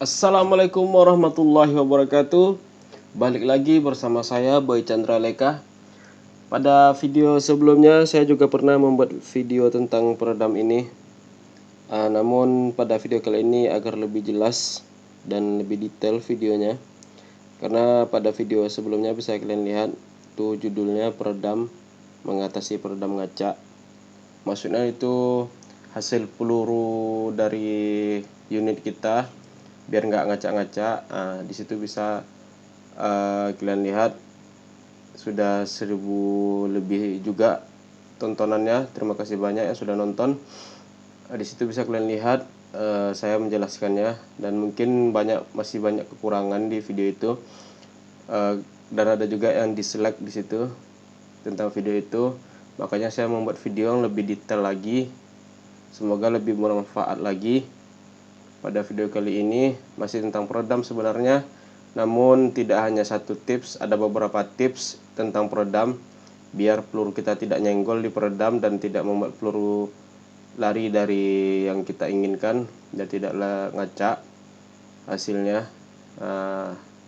Assalamualaikum warahmatullahi wabarakatuh. Balik lagi bersama saya Boy Chandra Leka. Pada video sebelumnya saya juga pernah membuat video tentang peredam ini. Namun pada video kali ini agar lebih jelas dan lebih detail videonya. Karena pada video sebelumnya bisa kalian lihat tuh judulnya peredam mengatasi peredam ngaca. Maksudnya itu hasil peluru dari unit kita biar nggak ngaca-ngaca. Di situ bisa kalian lihat sudah 1000 lebih juga tontonannya. Terima kasih banyak yang sudah nonton. Di situ bisa kalian lihat saya menjelaskannya, dan mungkin masih banyak kekurangan di video itu, dan ada juga yang dislike di situ tentang video itu. Makanya saya membuat video yang lebih detail lagi, semoga lebih bermanfaat lagi. Pada video kali ini masih tentang peredam sebenarnya, namun tidak hanya satu tips, ada beberapa tips tentang peredam biar peluru kita tidak nyenggol di peredam dan tidak membuat peluru lari dari yang kita inginkan dan tidaklah ngaca hasilnya.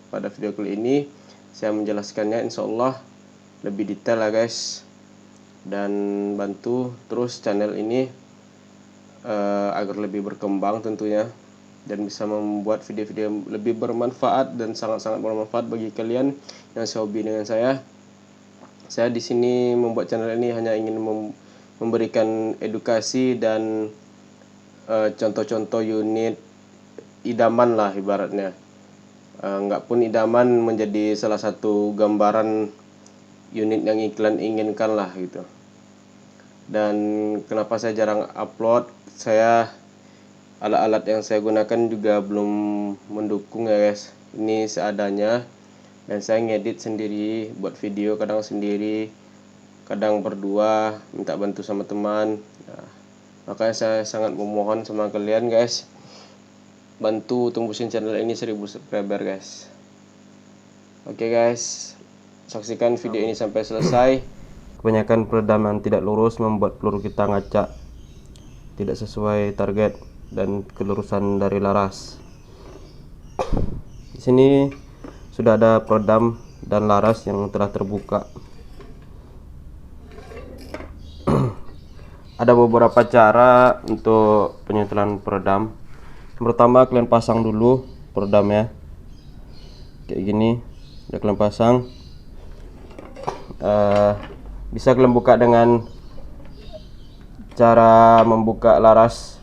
Pada video kali ini saya menjelaskannya insya Allah lebih detail ya guys, dan bantu terus channel ini agar lebih berkembang tentunya, dan bisa membuat video-video lebih bermanfaat dan sangat-sangat bermanfaat bagi kalian yang sehobi dengan saya. Saya di sini membuat channel ini hanya ingin memberikan edukasi dan contoh-contoh unit idaman lah ibaratnya. Nggak pun idaman, menjadi salah satu gambaran unit yang iklan inginkan lah gitu. Dan kenapa saya jarang upload, alat-alat yang saya gunakan juga belum mendukung ya guys. Ini seadanya, dan saya ngedit sendiri, buat video kadang sendiri, kadang berdua, minta bantu sama teman. Makanya saya sangat memohon sama kalian guys, bantu tembusin channel ini 1000 subscriber guys. Oke guys, saksikan video ini sampai selesai. Kebanyakan peredam yang tidak lurus membuat peluru kita ngaca, tidak sesuai target dan kelurusan dari laras. Di sini sudah ada peredam dan laras yang telah terbuka. Ada beberapa cara untuk penyetelan peredam. Yang pertama, kalian pasang dulu peredamnya kayak gini. Udah kalian pasang, bisa kalian buka dengan cara membuka laras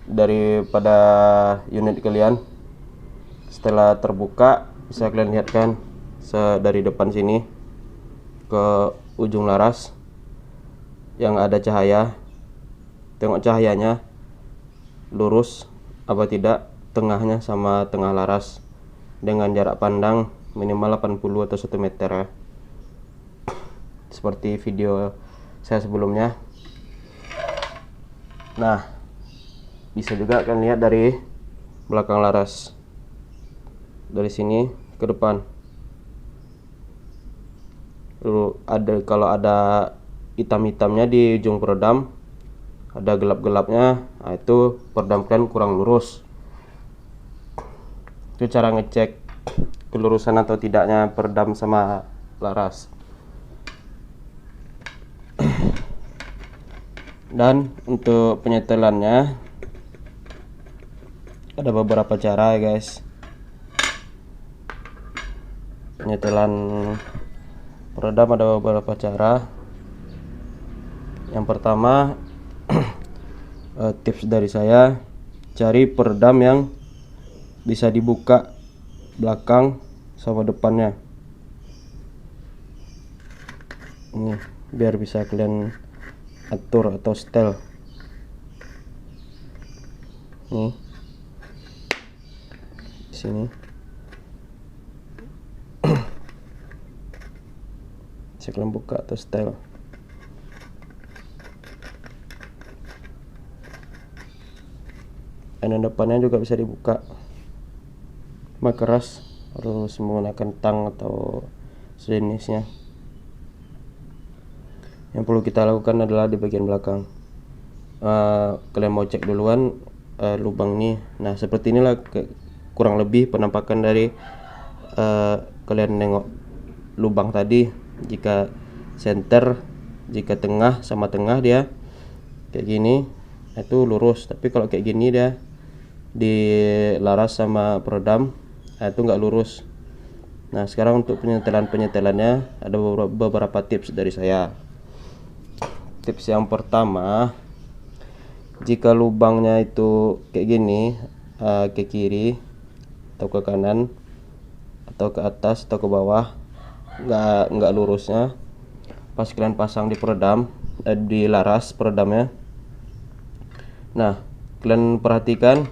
daripada unit kalian. Setelah terbuka, bisa kalian lihat kan dari depan sini ke ujung laras yang ada cahaya. Tengok cahayanya lurus apa tidak, tengahnya sama tengah laras, dengan jarak pandang minimal 80 atau 1 meter ya, seperti video saya sebelumnya. Nah, bisa juga kalian lihat dari belakang laras, dari sini ke depan. Lalu kalau ada hitam-hitamnya di ujung peredam, ada gelap-gelapnya, itu peredam kalian kurang lurus. Itu cara ngecek kelurusan atau tidaknya peredam sama laras. Dan untuk penyetelannya ada beberapa cara ya guys. Penyetelan peredam ada beberapa cara. Yang pertama, tips dari saya, cari peredam yang bisa dibuka belakang sama depannya. Ini biar bisa kalian atur atau setel. Nih, di sini bisa kalian buka atau setel. Dan depannya juga bisa dibuka. Keras harus menggunakan tang atau sejenisnya. Yang perlu kita lakukan adalah di bagian belakang. Kalian mau cek duluan lubang ini. Nah, seperti inilah kurang lebih penampakan dari kalian nengok lubang tadi. Jika center, jika tengah sama tengah dia kayak gini, itu lurus. Tapi kalau kayak gini dia dilaras sama peredam, itu nggak lurus. Nah, sekarang untuk penyetelannya ada beberapa tips dari saya. Tips yang pertama, jika lubangnya itu kayak gini, ke kiri atau ke kanan atau ke atas atau ke bawah, nggak lurusnya, pas kalian pasang di peredam, di laras peredamnya. Nah, kalian perhatikan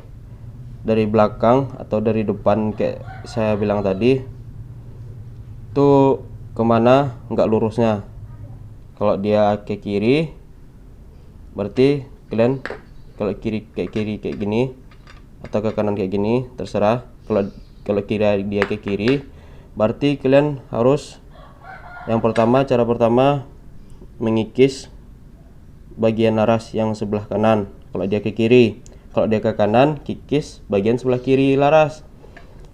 dari belakang atau dari depan kayak saya bilang tadi, tuh kemana nggak lurusnya. Kalau dia ke kiri, berarti kalian kalau kiri kayak gini atau ke kanan kayak gini, terserah. Kalau kiri dia ke kiri, berarti kalian harus cara pertama mengikis bagian laras yang sebelah kanan kalau dia ke kiri. Kalau dia ke kanan, kikis bagian sebelah kiri laras.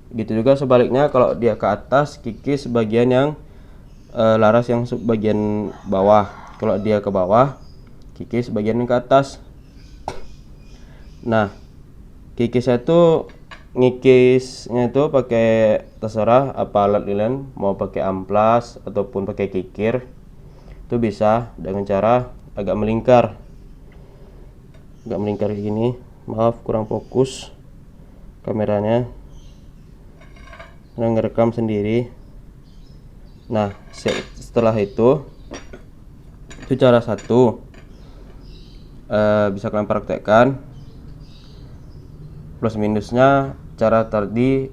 Gitu juga sebaliknya, kalau dia ke atas, kikis bagian yang laras yang bagian bawah. Kalau dia ke bawah, kikis bagian yang ke atas. Nah, kikisnya itu ngikisnya itu pakai, terserah apa alat kalian, mau pakai amplas ataupun pakai kikir. Itu bisa dengan cara agak melingkar kayak gini. Maaf kurang fokus kameranya, ngerekam sendiri. Nah, setelah itu cara satu, bisa kalian praktekkan. Plus minusnya cara tadi,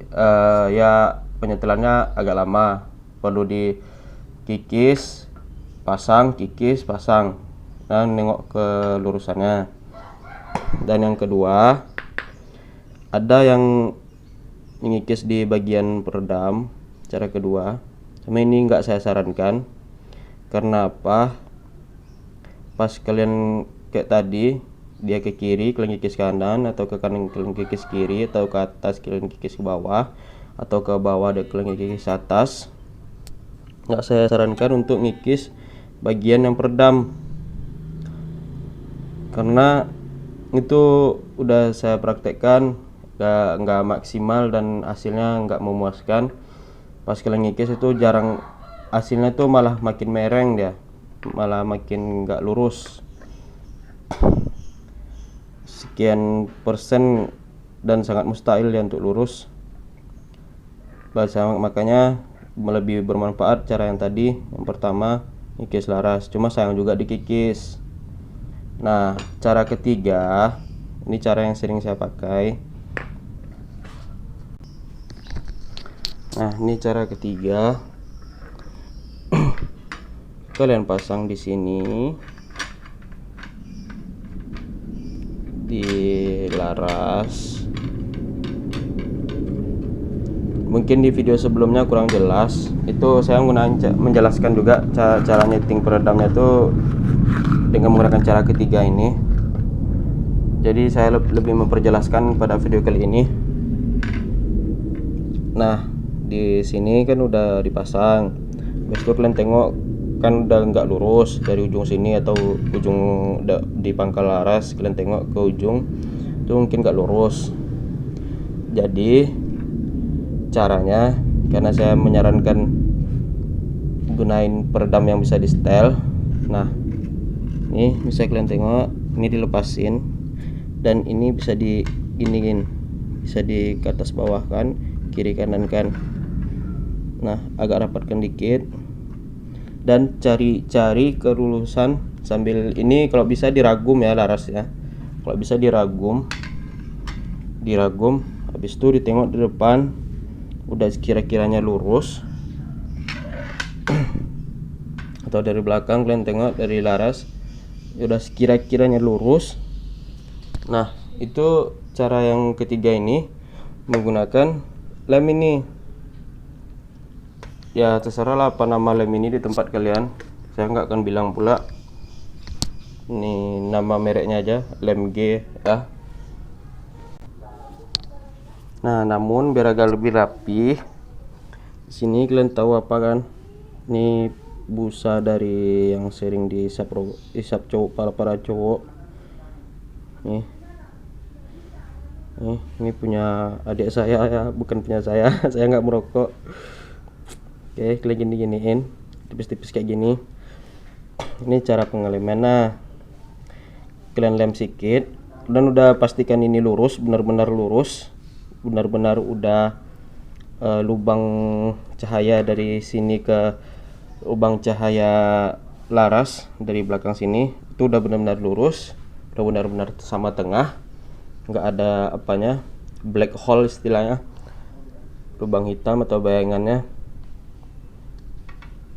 ya penyetelannya agak lama, perlu dikikis pasang, kikis pasang, dan nengok ke lurusannya. Dan yang kedua, ada yang mengikis di bagian peredam, cara kedua. Sama ini nggak saya sarankan. Karena apa? Pas kalian kayak tadi, dia ke kiri kalian kikis kanan, atau ke kanan kalian kikis kiri, atau ke atas kalian kikis ke bawah, atau ke bawah ada kalian kikis atas. Nggak saya sarankan untuk ngikis bagian yang peredam, karena itu udah saya praktekkan nggak maksimal dan hasilnya nggak memuaskan. Pas kalian ngikis itu jarang, hasilnya tuh malah makin mereng, dia malah makin nggak lurus sekian persen, dan sangat mustahil ya untuk lurus. Makanya lebih bermanfaat cara yang tadi, yang pertama ngikis laras, cuma sayang juga dikikis. Nah, cara ketiga, ini cara yang sering saya pakai. Nah, ini cara ketiga. Kalian pasang di sini di laras. Mungkin di video sebelumnya kurang jelas, itu saya menjelaskan juga cara nyeting peredamnya itu dengan menggunakan cara ketiga ini. Jadi saya lebih memperjelaskan pada video kali ini. Nah, di sini kan udah dipasang. Habis itu kalian tengok kan udah nggak lurus dari ujung sini atau ujung di pangkal laras, kalian tengok ke ujung itu mungkin nggak lurus. Jadi caranya, karena saya menyarankan gunain peredam yang bisa di setel. Nah, ini bisa kalian tengok, ini dilepasin dan ini bisa diginiin, bisa di atas bawah kan, kiri kanan kan. Nah, agak rapatkan dikit dan cari kelulusan sambil ini, kalau bisa diragum ya laras ya. Kalau bisa diragum, habis itu ditengok di depan udah kira-kiranya lurus. Atau dari belakang kalian tengok dari laras udah kira-kiranya lurus. Nah, itu cara yang ketiga ini menggunakan lem ini. Ya terserah lah apa nama lem ini di tempat kalian, saya nggak akan bilang pula. Ini nama mereknya aja, lem G ya. Nah, namun biar agak lebih rapi, di sini kalian tahu apa kan? Ini busa dari yang sering diisap cowok, para cowok. Nih. Ini punya adik saya ya, bukan punya saya. Saya nggak merokok. Oke, kalian giniin, tipis-tipis kayak gini. Ini cara pengeleman. Nah, kalian lem sedikit, dan udah pastikan ini lurus, benar-benar lurus, benar-benar udah lubang cahaya dari sini ke lubang cahaya laras dari belakang sini itu udah benar-benar lurus, udah benar-benar sama tengah, nggak ada apanya, black hole istilahnya, lubang hitam atau bayangannya.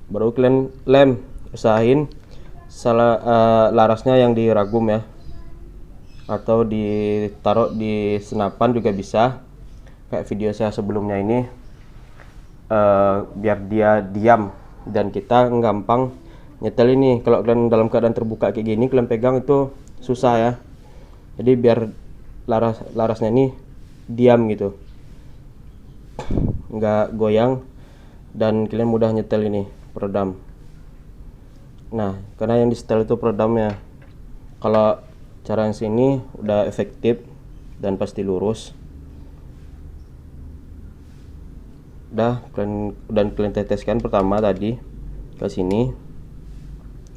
Baru kalian lem, usahain larasnya yang diragum ya, atau ditaruh di senapan juga bisa, kayak video saya sebelumnya ini, biar dia diam dan kita gampang nyetel ini. Kalau kalian dalam keadaan terbuka kayak gini, kalian pegang itu susah ya. Jadi biar larasnya ini diam gitu, nggak goyang, dan kalian mudah nyetel ini peredam. Nah, karena yang di setel itu peredamnya. Kalau cara yang sini udah efektif dan pasti lurus. Kalian teteskan pertama tadi ke sini.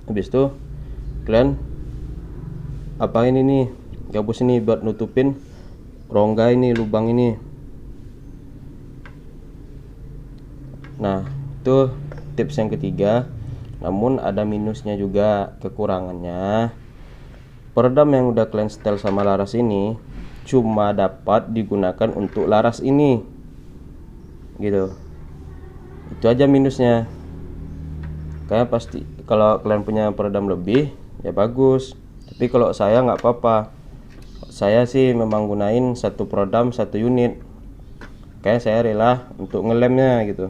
Habis itu kalian apain ini, gabus ini buat nutupin rongga ini, lubang ini. Nah, itu tips yang ketiga. Namun ada minusnya juga, kekurangannya. Peredam yang udah kalian setel sama laras ini cuma dapat digunakan untuk laras ini gitu. Itu aja minusnya. Kayak pasti kalau kalian punya peredam lebih ya bagus, tapi kalau saya nggak apa-apa. Saya sih memang gunain satu peredam satu unit, kayak saya rela untuk ngelemnya gitu.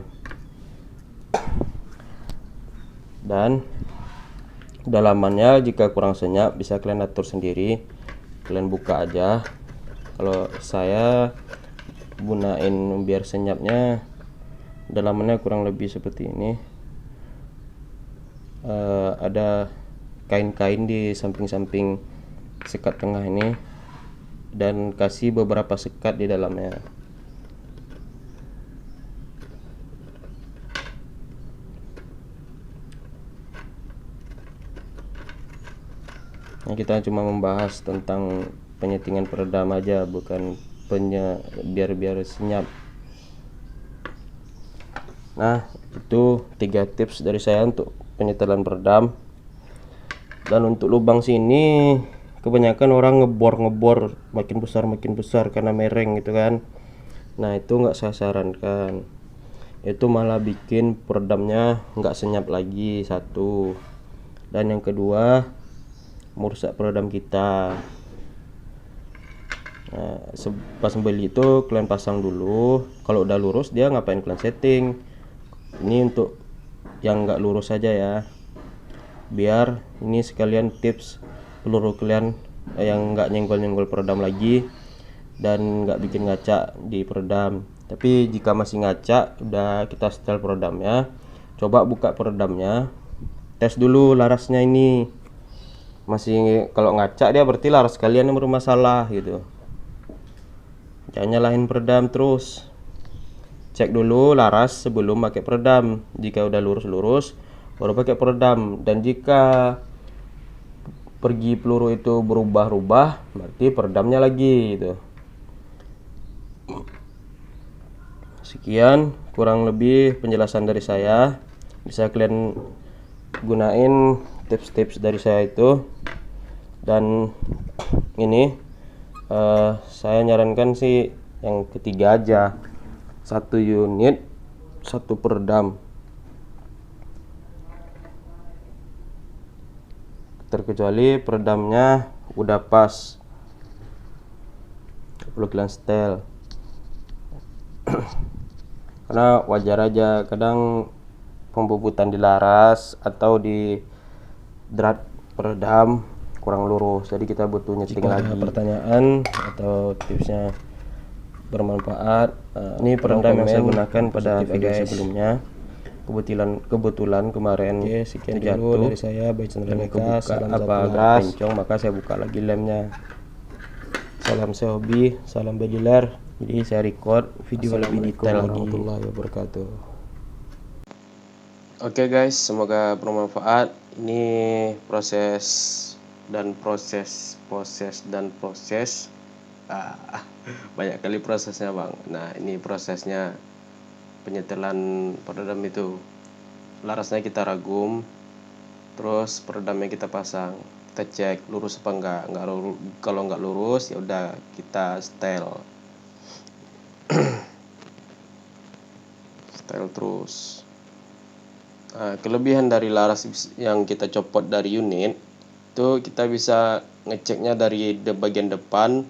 Dan dalamannya jika kurang senyap bisa kalian atur sendiri, kalian buka aja. Kalau saya gunain biar senyapnya dalamannya kurang lebih seperti ini. Ada kain-kain di samping-samping sekat tengah ini, dan kasih beberapa sekat di dalamnya. Nah, kita cuma membahas tentang penyetingan peredam aja, bukan biar senyap. Nah, itu 3 tips dari saya untuk penyetelan peredam. Dan untuk lubang sini kebanyakan orang ngebor makin besar karena mereng gitu kan. Nah, itu nggak saya sarankan. Itu malah bikin peredamnya nggak senyap lagi, satu. Dan yang kedua, merusak peredam kita. Nah, pas beli itu kalian pasang dulu. Kalau udah lurus dia ngapain kalian setting. Ini untuk yang nggak lurus saja ya, biar ini sekalian tips peluru kalian yang nggak nyenggol peredam lagi dan nggak bikin ngaca di peredam. Tapi jika masih ngaca, udah kita setel peredamnya, coba buka peredamnya, tes dulu larasnya ini. Masih kalau ngaca dia berarti laras kalian yang bermasalah gitu. Jangan nyalahin peredam terus. Cek dulu laras sebelum pakai peredam. Jika udah lurus baru pakai peredam. Dan jika pergi peluru itu berubah-ubah, berarti peredamnya lagi gitu. Sekian kurang lebih penjelasan dari saya. Bisa kalian gunain tips-tips dari saya itu. Dan ini saya nyarankan sih yang ketiga aja, 1 unit 1 peredam, terkecuali peredamnya udah pas, perlu kalian setel. Karena wajar aja kadang pembobotan di laras atau di drat peredam kurang lurus, jadi kita butuh nyeting lagi. Pertanyaan atau tipsnya bermanfaat. Ini peredam yang saya gunakan pada video sebelumnya. Kebetulan kemarin sekian dulu dari saya, Boy Chandra Leka. Salam pencong, maka saya buka lagi lemnya. Salam sehobi, salam bediler. Jadi saya record video lebih detail lagi. Warahmatullahi wabarakatuh. Oke guys, semoga bermanfaat. Ini proses. Banyak kali prosesnya bang. Nah ini prosesnya penyetelan peredam itu. Larasnya kita ragum, terus peredamnya kita pasang, kita cek lurus apa enggak. Kalau enggak lurus ya udah kita setel setel terus. Nah, kelebihan dari laras yang kita copot dari unit itu, kita bisa ngeceknya dari bagian depan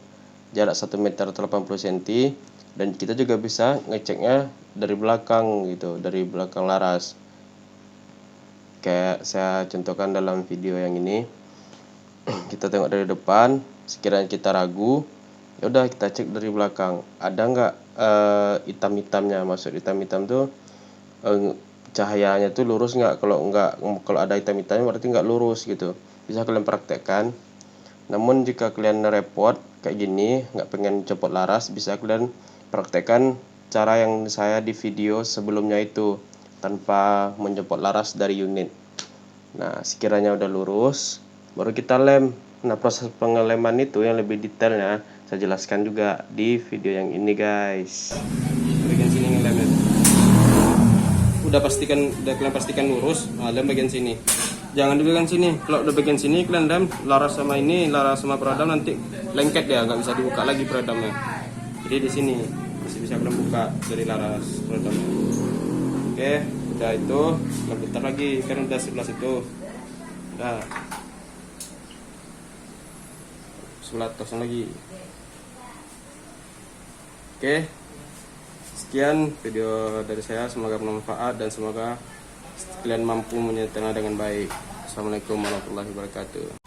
jarak 1 meter atau 80 cm, dan kita juga bisa ngeceknya dari belakang gitu, dari belakang laras. Kayak saya contohkan dalam video yang ini. Kita tengok dari depan, sekiranya kita ragu, ya udah kita cek dari belakang. Ada nggak hitam-hitamnya? Maksud hitam-hitam tuh cahayanya tuh lurus nggak? Kalau ada hitam-hitamnya berarti nggak lurus gitu. Bisa kalian praktekkan. Namun jika kalian repot kayak gini, nggak pengen copot laras, bisa kalian praktekkan cara yang saya di video sebelumnya itu, tanpa menjopot laras dari unit. Nah sekiranya udah lurus, baru kita lem. Nah proses pengeleman itu yang lebih detailnya saya jelaskan juga di video yang ini guys. Bagian sini ngelemnya, udah kalian pastikan lurus. Nah, lem bagian sini, jangan di bagian sini. Kalau udah bagian sini kalian lem laras sama peredam, nanti lengket ya, nggak bisa dibuka lagi peredamnya. Jadi di sini masih bisa kalian buka dari laras peredamnya. Oke, udah itu kalian putar lagi, kan udah sebelah situ, udah sebelah atasnya lagi. Oke, sekian video dari saya, semoga bermanfaat dan semoga kalian mampu menyetelnya dengan baik. Assalamualaikum warahmatullahi wabarakatuh.